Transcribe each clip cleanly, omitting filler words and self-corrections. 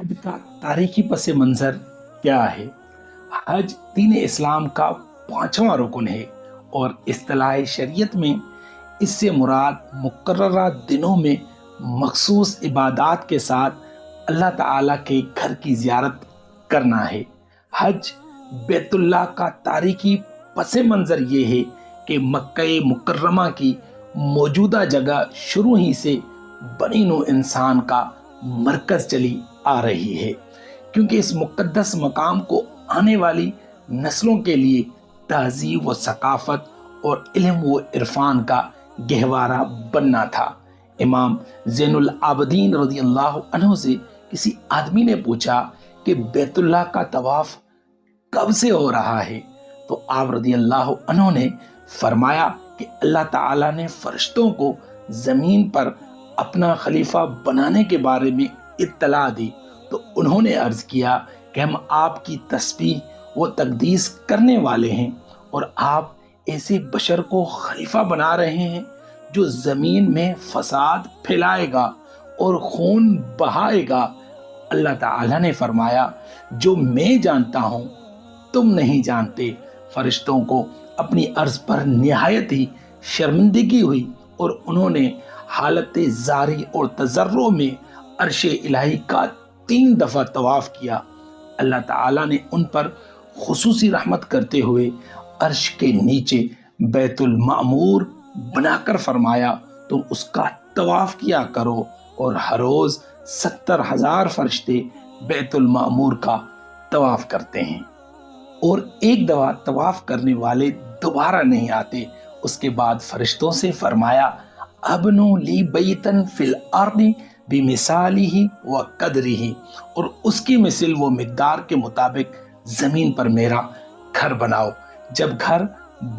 हज का तारीखी पस मंजर क्या है? हज दीन इस्लाम का पांचवा रुकन है और इस्तिलाह शरीयत में इससे मुराद मुकर्ररा दिनों में मखसूस इबादात के साथ अल्लाह ताला के घर की जियारत करना है। हज बैतुल्लाह का तारीखी पस मंजर ये है कि मक्का मुकर्रमा की मौजूदा जगह शुरू ही से बनी नौ इंसान का मरकज चली आ रही है, क्योंकि इस मुक़द्दस मकाम को आने वाली नस्लों के लिए तहजीब व सकाफत और इल्म व इरफान का गहवारा बनना था। इमाम ज़ैनुल आबदीन रज़ी अल्लाह अन्हु से किसी आदमी ने पूछा कि बैतुल्लाह का तवाफ कब से हो रहा है? तो आप रज़ी अल्लाह अन्हु ने फरमाया कि अल्लाह ताला ने फरिश्तों को ज़मीन पर अपना खलीफा बनाने के बारे में इत्तला दी, तो उन्होंने अर्ज किया कि हम आपकी तस्बीह व तकदीस करने वाले हैं और आप ऐसे बशर को खलीफा बना रहे हैं जो ज़मीन में फसाद फैलाएगा और खून बहाएगा। अल्लाह ताला ने फरमाया, जो मैं जानता हूँ तुम नहीं जानते। फरिश्तों को अपनी अर्ज पर निहायत ही शर्मिंदगी हुई और उन्होंने हालत जारी और तजर्रो में अर्श इलाही का 3 दफ़ा तवाफ किया। अल्लाह ताला ने उन पर खुसूसी रहमत करते हुए अर्श के नीचे बैतुल मामूर बनाकर फरमाया, तुम उसका तवाफ किया करो। और हर रोज़ 70,000 फरिश्ते बैतुल मामूर का तवाफ करते हैं और एक दफ़ा तवाफ करने वाले दोबारा नहीं आते। उसके बाद फरिश्तों से फरमाया, अबनु ली बैतन फिल अर्दी बिमिसालिही व कदरिही, और उसकी मिसल व मिकदार के मुताबिक ज़मीन पर मेरा घर बनाओ। जब घर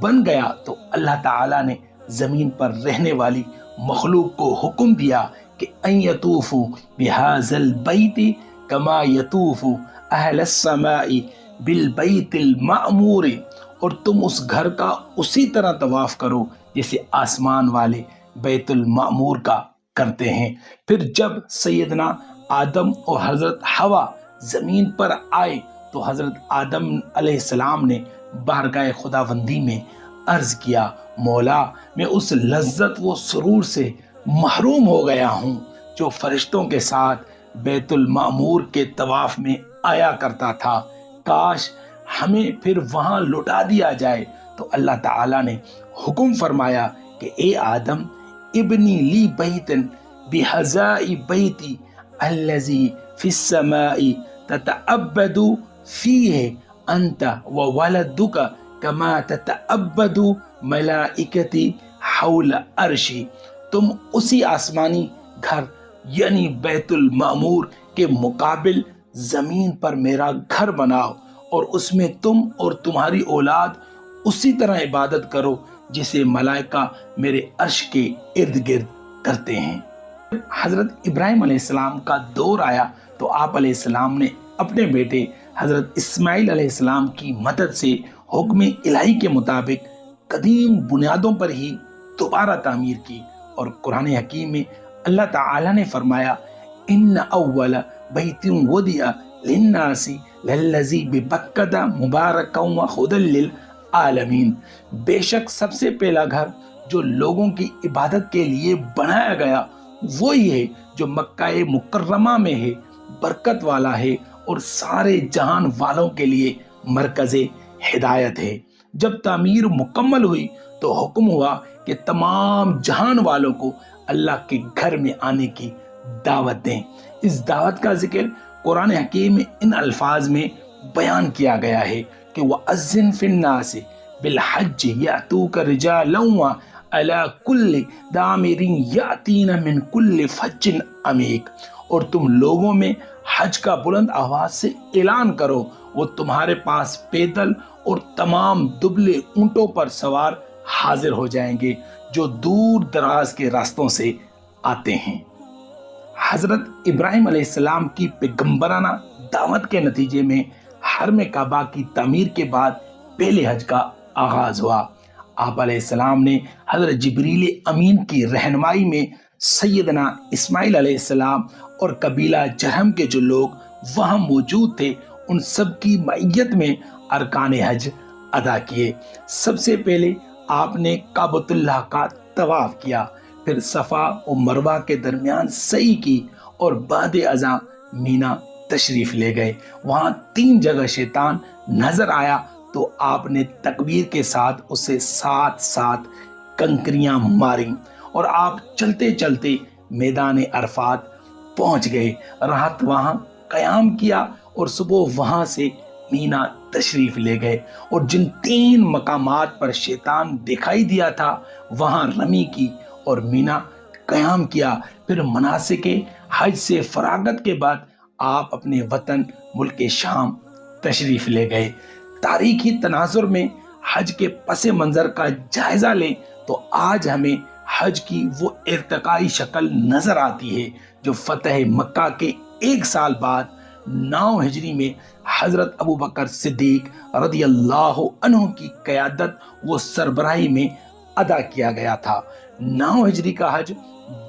बन गया तो अल्लाह ताला ने ज़मीन पर रहने वाली मखलूक को हुक्म दिया कि अन यतूफू बिहाज़ल बैति कमा यतूफू अहलस समाई बिल बैतिल मामूर, और तुम उस घर का उसी तरह तवाफ करो जैसे आसमान वाले बैतुल मामूर का करते हैं। फिर जब सैयदना आदम और हजरत हवा जमीन पर आए तो हजरत आदम अलैहिस्सलाम ने बारगाह खुदाबंदी में अर्ज किया, मौला मैं उस लज्जत व सुरूर से महरूम हो गया हूँ जो फरिश्तों के साथ बैतुल मामूर के तवाफ में आया करता था, काश हमें फिर वहाँ लुटा दिया जाए। तो अल्लाह ताला ने हुक्म फरमाया कि ए आदम, इब्नी ली बैतन बिहज़ाई बैती अल्लज़ी फिस समाई ततअब्बदु फीहि अंत व वलदुका कमा ततअब्बदु मलाइकती हौल अर्शी, तुम उसी आसमानी घर यानी बैतुल मामूर के मुकाबिल ज़मीन पर मेरा घर बनाओ और उसमें तुम और तुम्हारी औलाद उसी तरह इबादत करो जिसे मलाइका मेरे अर्श के इर्द गिर्द करते हैं। हजरत इब्राहिम अलैहिस्सलाम का दौर आया तो आप अलैहिस्सलाम ने अपने बेटे हजरत इस्माइल अलैहिस्सलाम की मदद से हुक्म इलाही के मुताबिक कदीम बुनियादों पर ही दोबारा तामीर की। और कुरान हकीम में अल्लाह ताला ने फरमाया, इन्न अव्वल बैतिन वुदिअ लिन्नासी लल्लज़ी बिबक्कता मुबारकन व हुदल लिल आलमीन, बेशक सबसे पहला घर जो लोगों की इबादत के लिए बनाया गया वही है जो मक्का मुकर्रमा में है, बरकत वाला है और सारे जहान वालों के लिए मरकज़े हिदायत है। जब तामीर मुकम्मल हुई तो हुक्म हुआ कि तमाम जहान वालों को अल्लाह के घर में आने की दावत दें। इस दावत का जिक्र कुरान हकीम में इन अल्फाज में बयान किया गया है कि वअज़्ज़िन फिन्नास बिल हज्ज यातूका रिजालन व अला कुल्लि दामिरिन यातीना मिन कुल्लि फज्जिन अमीक, और तुम लोगों में हज का बुलंद आवाज से ऐलान करो, वो तुम्हारे पास पैदल और तमाम दुबले ऊंटों पर सवार हाजिर हो जाएंगे जो दूर दराज के रास्तों से आते हैं। हजरत इब्राहिम अलैहिस्सलाम की पैगंबराना दावत के नतीजे में हरम काबा की तामीर के बाद पहले हज का आगाज हुआ। आप अलैहिस्सलाम ने हजरत जिब्रील अमीन की रहनुमाई में सैयदना इस्माइल अलैहिस्सलाम और कबीला जरहम के जो लोग وہاں موجود تھے ان سب کی معیت میں ارکان حج ادا کیے۔ سب سے پہلے آپ نے کعبۃ اللہ کا طواف کیا، پھر صفا و مروہ کے درمیان سعی کی اور بعد ازاں مینا تشریف لے گئے۔ وہاں 3 جگہ شیطان نظر آیا تو آپ نے تکبیر کے ساتھ اسے 7 کنکریاں ماری اور آپ چلتے چلتے میدان عرفات پہنچ گئے، رات وہاں قیام کیا اور صبح وہاں سے مینا تشریف لے گئے، اور جن 3 مقامات پر شیطان دکھائی دیا تھا وہاں رمی کی اور مینا قیام کیا۔ پھر مناسک حج سے فراغت کے بعد آپ اپنے وطن ملک شام تشریف لے گئے۔ تاریخی تناظر میں حج کے پس منظر کا جائزہ لیں تو آج ہمیں حج کی وہ ارتقائی شکل نظر آتی ہے جو فتح مکہ کے 1 سال بعد 9 ہجری میں حضرت ابوبکر صدیق رضی اللہ عنہ کی قیادت و سربراہی میں ادا کیا گیا تھا۔ 9 ہجری کا حج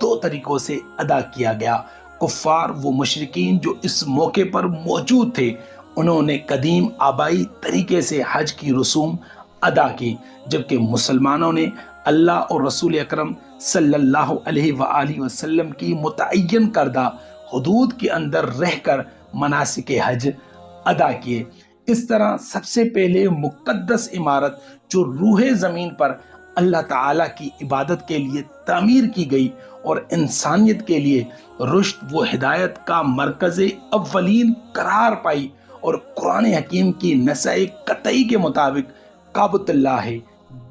2 طریقوں سے ادا کیا گیا۔ کفار و مشرکین جو اس موقع پر موجود تھے انہوں نے قدیم آبائی طریقے سے حج کی رسوم ادا کی، جبکہ مسلمانوں نے اللہ اور رسول اکرم صلی اللہ علیہ وآلہ وسلم کی متعین کردہ حدود کے اندر رہ کر مناسک حج ادا کیے۔ اس طرح سب سے پہلے مقدس عمارت جو روح زمین پر اللہ تعالیٰ کی عبادت کے لیے تعمیر کی گئی اور انسانیت کے لیے رشد و ہدایت کا مرکز اولین قرار پائی اور قرآن حکیم کی نص قطعی کے مطابق کعبۃ اللہ ہے،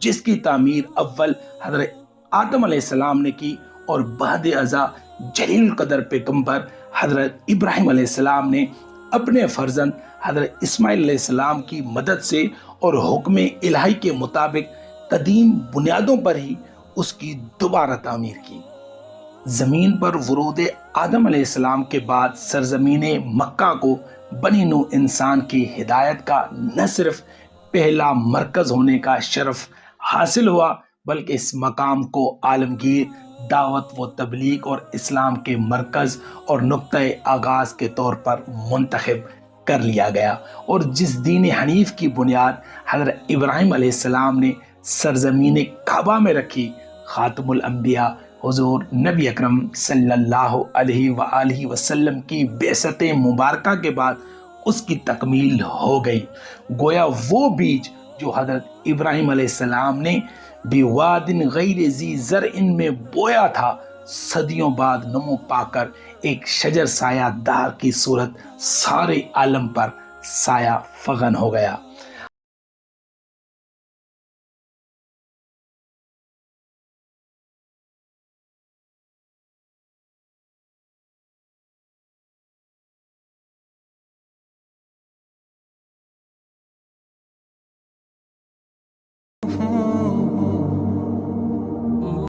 جس کی تعمیر اول حضرت آدم علیہ السلام نے کی اور بعد ازاں جلیل القدر پیغمبر حضرت ابراہیم علیہ السلام نے اپنے فرزند حضرت اسماعیل علیہ السلام کی مدد سے اور حکم الہی کے مطابق قدیم بنیادوں پر ہی اس کی دوبارہ تعمیر کی۔ زمین پر ورود آدم علیہ السلام کے بعد سرزمین مکہ کو بنی نوع انسان کی ہدایت کا نہ صرف پہلا مرکز ہونے کا شرف حاصل ہوا بلکہ اس مقام کو عالمگیر دعوت و تبلیغ اور اسلام کے مرکز اور نقطۂ آغاز کے طور پر منتخب کر لیا گیا، اور جس دین حنیف کی بنیاد حضرت ابراہیم علیہ السلام نے سرزمین کعبہ میں رکھی، خاتم الانبیاء حضور نبی اکرم صلی اللہ علیہ وآلہ وسلم کی بعثت مبارکہ کے بعد اس کی تکمیل ہو گئی۔ گویا وہ بیج جو حضرت ابراہیم علیہ السلام نے بواد غیر ذی زرع میں بویا تھا، صدیوں بعد نمو پا کر ایک شجر سایہ دار کی صورت سارے عالم پر سایہ فغن ہو گیا۔